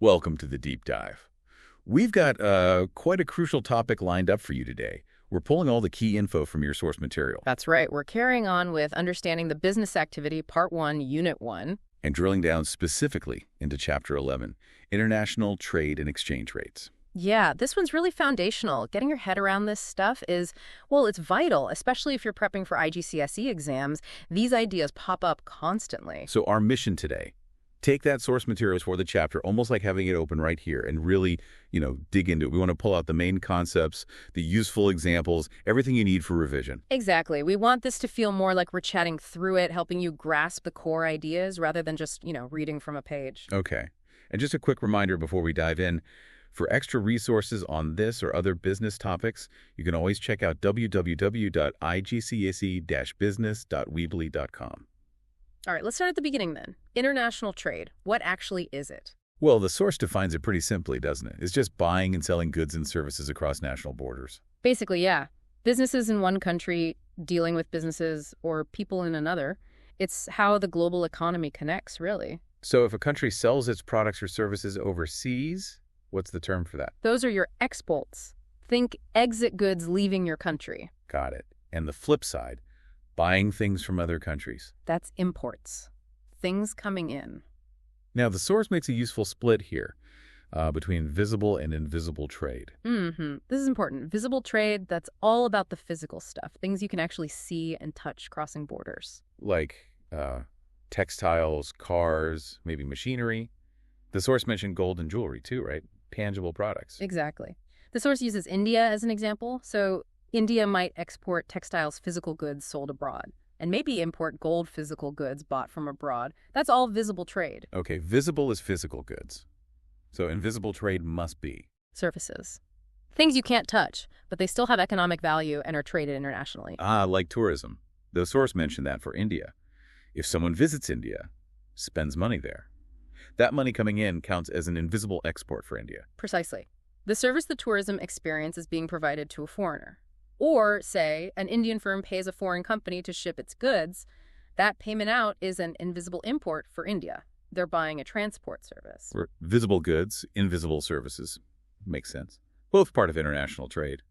Welcome to the deep dive. We've got quite a crucial topic lined up for you today. We're pulling all the key info from your source material That's right. We're carrying on with Understanding the Business Activity, Part 1, Unit 1. and drilling down specifically into Chapter 11, International Trade and Exchange Rates. Yeah, this one's really foundational. Getting your head around this stuff is, well, it's vital, especially if you're prepping for IGCSE exams. These ideas pop up constantly. So our mission today, take that source materials for the chapter, almost like having it open right here, and really, dig into it. We want to pull out the main concepts, the useful examples, everything you need for revision. Exactly. We want this to feel more like we're chatting through it, helping you grasp the core ideas rather than just, reading from a page. Okay. And just a quick reminder before we dive in, for extra resources on this or other business topics, you can always check out www.igcse-business.weebly.com. All right, let's start at the beginning then. International trade. What actually is it? Well, the source defines it pretty simply, doesn't it? It's just buying and selling goods and services across national borders. Basically, yeah. Businesses in one country dealing with businesses or people in another. It's how the global economy connects, really. So if a country sells its products or services overseas, what's the term for that? Those are your exports. Think exit goods leaving your country. Got it. And the flip side, buying things from other countries. That's imports. Things coming in. Now, the source makes a useful split here between visible and invisible trade. This is important. Visible trade, that's all about the physical stuff. Things you can actually see and touch crossing borders. Like textiles, cars, maybe machinery. The source mentioned gold and jewelry too, right? Tangible products. Exactly. The source uses India as an example. So India might export textiles, physical goods sold abroad, and maybe import gold physical goods bought from abroad. That's all visible trade. Okay, visible is physical goods. So invisible trade must be Services. Things you can't touch, but they still have economic value and are traded internationally. like tourism. The source mentioned that for India. If someone visits India, spends money there, that money coming in counts as an invisible export for India. Precisely. The service the tourism experience is being provided to a foreigner. Or, say, an Indian firm pays a foreign company to ship its goods. That payment out is an invisible import for India. They're buying a transport service. For visible goods, invisible services. Makes sense. Both part of international trade.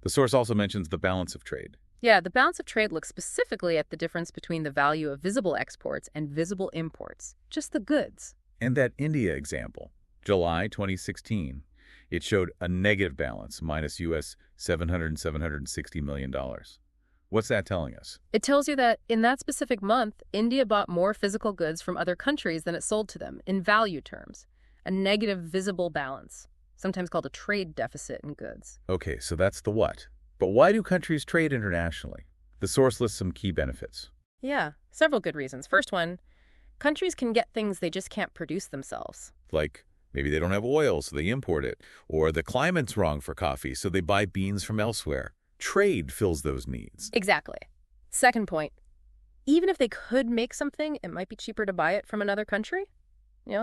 The source also mentions the balance of trade. Yeah, the balance of trade looks specifically at the difference between the value of visible exports and visible imports. Just the goods. And that India example, July 2016, it showed a negative balance, minus US $760 million. What's that telling us? It tells you that in that specific month, India bought more physical goods from other countries than it sold to them, in value terms. A negative visible balance, sometimes called a trade deficit in goods. Okay, so that's the what. But why do countries trade internationally? The source lists some key benefits. Yeah, several good reasons. First one, countries can get things they just can't produce themselves. Like, maybe they don't have oil, so they import it. Or the climate's wrong for coffee, so they buy beans from elsewhere. Trade fills those needs. Exactly. Second point, even if they could make something, it might be cheaper to buy it from another country.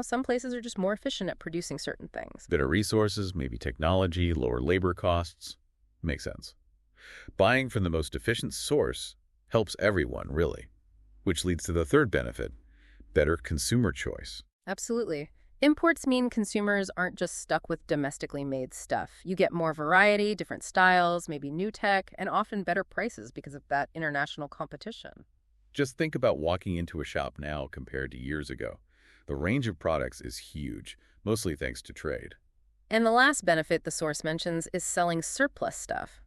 Some places are just more efficient at producing certain things. Better resources, maybe technology, lower labor costs. Makes sense. Buying from the most efficient source helps everyone, really. Which leads to the third benefit, better consumer choice. Absolutely. Imports mean consumers aren't just stuck with domestically made stuff. You get more variety, different styles, maybe new tech, and often better prices because of that international competition. Just think about walking into a shop now compared to years ago. The range of products is huge, mostly thanks to trade. And the last benefit the source mentions is selling surplus stuff.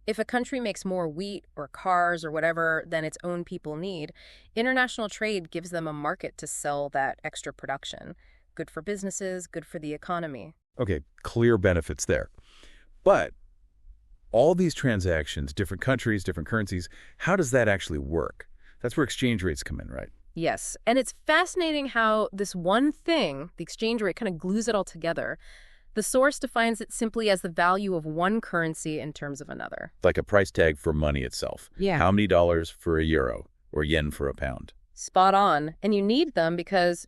If a country makes more wheat or cars or whatever than its own people need, international trade gives them a market to sell that extra production. Good for businesses, good for the economy. Okay, clear benefits there. But all these transactions, different countries, different currencies, how does that actually work? That's where exchange rates come in, right? Yes, and it's fascinating how this one thing, the exchange rate, kind of glues it all together. The source defines it simply as the value of one currency in terms of another. Like a price tag for money itself. Yeah. How many dollars for a euro or yen for a pound? Spot on. And you need them because,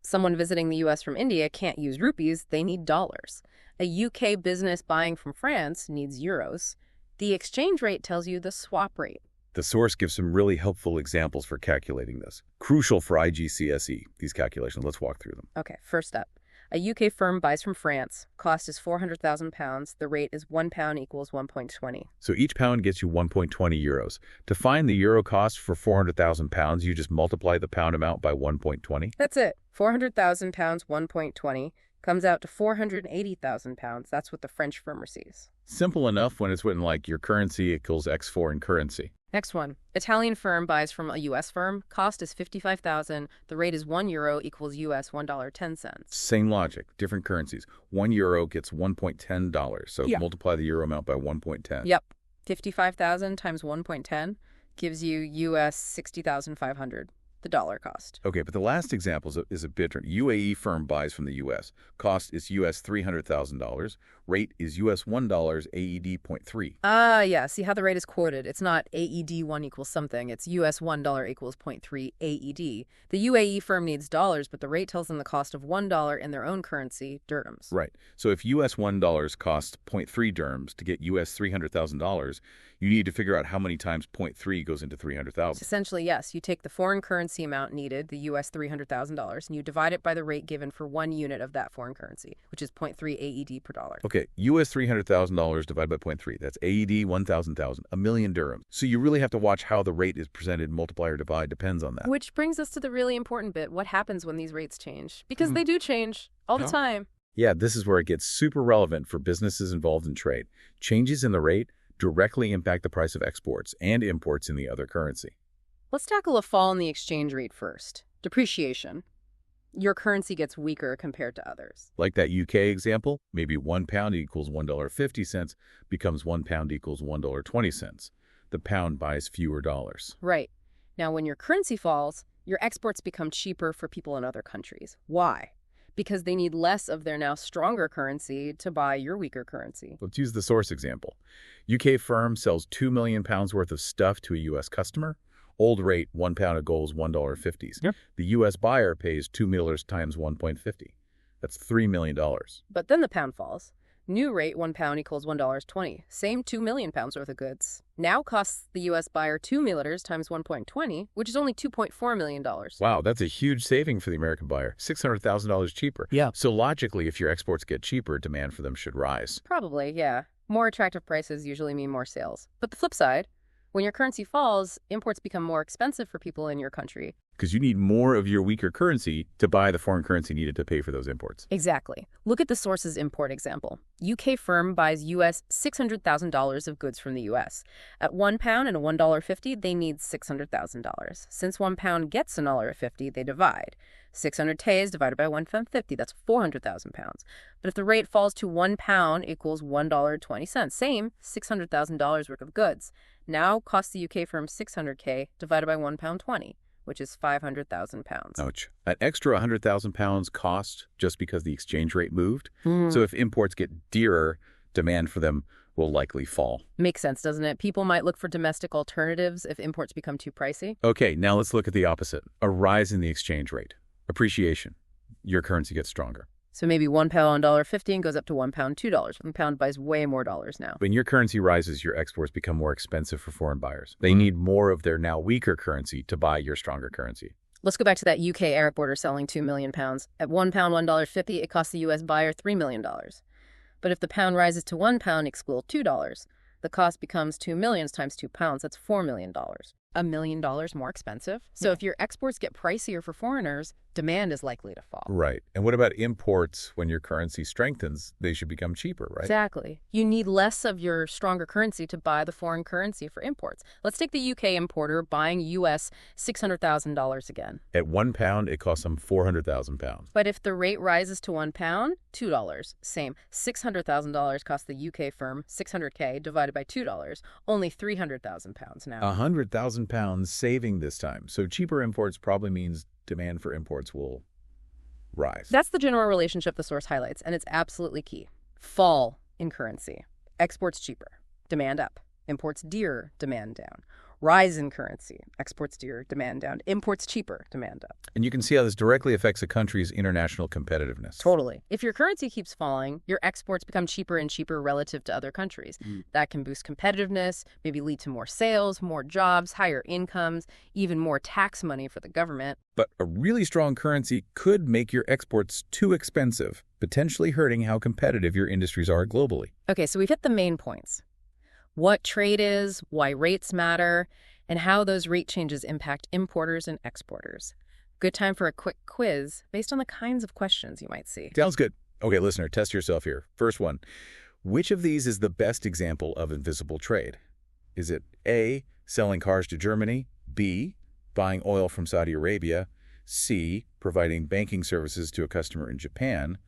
someone visiting the U.S. from India can't use rupees, they need dollars. A U.K. business buying from France needs euros. The exchange rate tells you the swap rate. The source gives some really helpful examples for calculating this. Crucial for IGCSE, these calculations. Let's walk through them. Okay, first up. A UK firm buys from France. Cost is £400,000. The rate is £1 equals 1.20. So each pound gets you 1.20 euros. To find the euro cost for 400,000 pounds, you just multiply the pound amount by 1.20. That's it. 400,000 pounds, 1.20, comes out to 480,000 pounds. That's what the French firm receives. Simple enough when it's written like your currency equals X foreign currency. Next one. Italian firm buys from a U.S. firm. Cost is 55,000. The rate is €1 equals US $1.10. Same logic, different currencies. 1 euro gets $1.10, so multiply the euro amount by 1.10. Yep. 55,000 times 1.10 gives you US 60,500. The dollar cost. Okay, but the last example is a bit different. UAE firm buys from the U.S. Cost is US $300,000. Rate is US $1 AED 0.3. Yeah. See how the rate is quoted. It's not AED 1 equals something. It's US $1 equals 0.3 AED. The UAE firm needs dollars, but the rate tells them the cost of $1 in their own currency, dirhams. Right. So if US $1 costs 0.3 dirhams to get US $300,000, you need to figure out how many times 0.3 goes into 300,000. Essentially, yes. You take the foreign currency amount needed, the US $300,000, and you divide it by the rate given for 1 unit of that foreign currency, which is 0.3 AED per dollar. Okay, US $300,000 divided by 0.3. That's AED 1,000, a million dirhams. So you really have to watch how the rate is presented. Multiply or divide depends on that. Which brings us to the really important bit. What happens when these rates change? Because they do change all the time. Yeah, this is where it gets super relevant for businesses involved in trade. Changes in the rate directly impact the price of exports and imports in the other currency. Let's tackle a fall in the exchange rate first. Depreciation. Your currency gets weaker compared to others. Like that UK example, maybe £1 equals $1.50 becomes £1 equals $1.20. The pound buys fewer dollars. Right. Now, when your currency falls, your exports become cheaper for people in other countries. Why? Because they need less of their now stronger currency to buy your weaker currency. Let's use the source example. UK firm sells £2 million worth of stuff to a U.S. customer. Old rate, £1 of gold is $1.50. Yep. The U.S. buyer pays $2 million times 1.50. That's $3 million. But then the pound falls. New rate, £1 equals $1.20. Same £2 million worth of goods. Now costs the U.S. buyer $2 million times 1.20, which is only $2.4 million. Wow, that's a huge saving for the American buyer. $600,000 cheaper. Yeah. So logically, if your exports get cheaper, demand for them should rise. Probably, yeah. More attractive prices usually mean more sales. But the flip side, when your currency falls, imports become more expensive for people in your country. Because you need more of your weaker currency to buy the foreign currency needed to pay for those imports. Exactly. Look at the source's import example. UK firm buys US $600,000 of goods from the US. At £1 and a $1.50, they need $600,000. Since £1 gets $1.50, they divide. 600 TAs divided by £1.50, that's 400,000 pounds. But if the rate falls to £1 equals $1.20, same $600,000 worth of goods. Now costs the UK firm 600K divided by £1.20. Which is 500,000 pounds. Ouch. An extra 100,000 pounds cost just because the exchange rate moved. So if imports get dearer, demand for them will likely fall. Makes sense, doesn't it? People might look for domestic alternatives if imports become too pricey. Okay, now let's look at the opposite. A rise in the exchange rate. Appreciation. Your currency gets stronger. So maybe £1 $1.50 and goes up to £1 $2. The pound buys way more dollars now. When your currency rises, your exports become more expensive for foreign buyers. They need more of their now weaker currency to buy your stronger currency. Let's go back to that UK exporter selling £2 million. At £1 $1.50, it costs the US buyer $3 million. But if the pound rises to £1 equals $2, the cost becomes 2 million times 2 pounds. That's $4 million. $1 million more expensive. So if your exports get pricier for foreigners, demand is likely to fall. Right. And what about imports? When your currency strengthens, they should become cheaper, right? Exactly. You need less of your stronger currency to buy the foreign currency for imports. Let's take the UK importer buying US $600,000 again. At £1, it costs them 400,000 pounds. But if the rate rises to £1, $2. Same. $600,000 cost the UK firm 600K divided by $2. Only 300,000 pounds now. 100,000 pounds saving this time. So cheaper imports probably means demand for imports will rise. That's the general relationship the source highlights, and it's absolutely key. Fall in currency. Exports cheaper. Demand up. Imports dearer. Demand down. Rise in currency. Exports dear, demand down. Imports cheaper, demand up. And you can see how this directly affects a country's international competitiveness. Totally. If your currency keeps falling, your exports become cheaper and cheaper relative to other countries. That can boost competitiveness, maybe lead to more sales, more jobs, higher incomes, even more tax money for the government. But a really strong currency could make your exports too expensive, potentially hurting how competitive your industries are globally. Okay, so we've hit the main points. What trade is, why rates matter, and how those rate changes impact importers and exporters. Good time for a quick quiz based on the kinds of questions you might see. Sounds good. Okay, listener, test yourself here. First one. Which of these is the best example of invisible trade? Is it A, selling cars to Germany, B, buying oil from Saudi Arabia, C, providing banking services to a customer in Japan,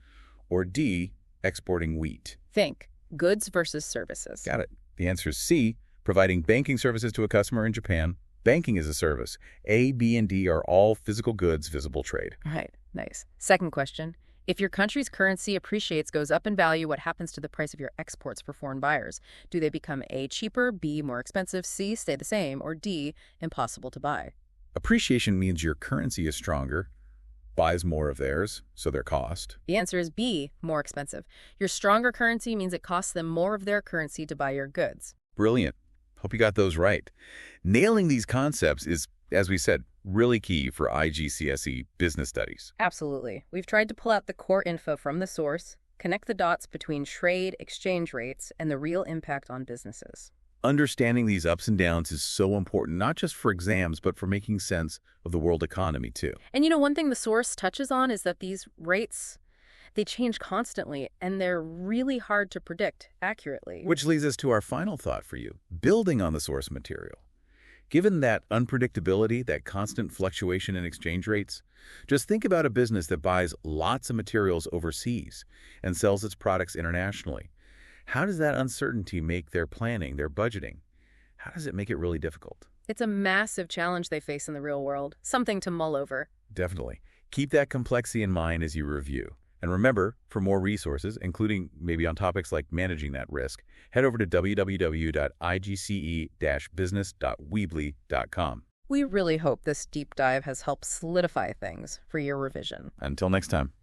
or D, exporting wheat? Think goods versus services. Got it. The answer is C, providing banking services to a customer in Japan. Banking is a service. A, B, and D are all physical goods, visible trade. Right, nice. Second question. If your country's currency appreciates, goes up in value, what happens to the price of your exports for foreign buyers? Do they become A, cheaper, B, more expensive, C, stay the same, or D, impossible to buy? Appreciation means your currency is stronger, buys more of theirs, so their cost. The answer is B, more expensive. Your stronger currency means it costs them more of their currency to buy your goods. Brilliant. Hope you got those right. Nailing these concepts is, as we said, really key for IGCSE business studies. Absolutely. We've tried to pull out the core info from the source, connect the dots between trade, exchange rates, and the real impact on businesses. Understanding these ups and downs is so important, not just for exams, but for making sense of the world economy, too. And one thing the source touches on is that these rates, they change constantly, and they're really hard to predict accurately. Which leads us to our final thought for you, building on the source material. Given that unpredictability, that constant fluctuation in exchange rates, just think about a business that buys lots of materials overseas and sells its products internationally. How does that uncertainty make their planning, their budgeting? How does it make it really difficult? It's a massive challenge they face in the real world, something to mull over. Definitely. Keep that complexity in mind as you review. And remember, for more resources, including maybe on topics like managing that risk, head over to www.igce-business.weebly.com. We really hope this deep dive has helped solidify things for your revision. Until next time.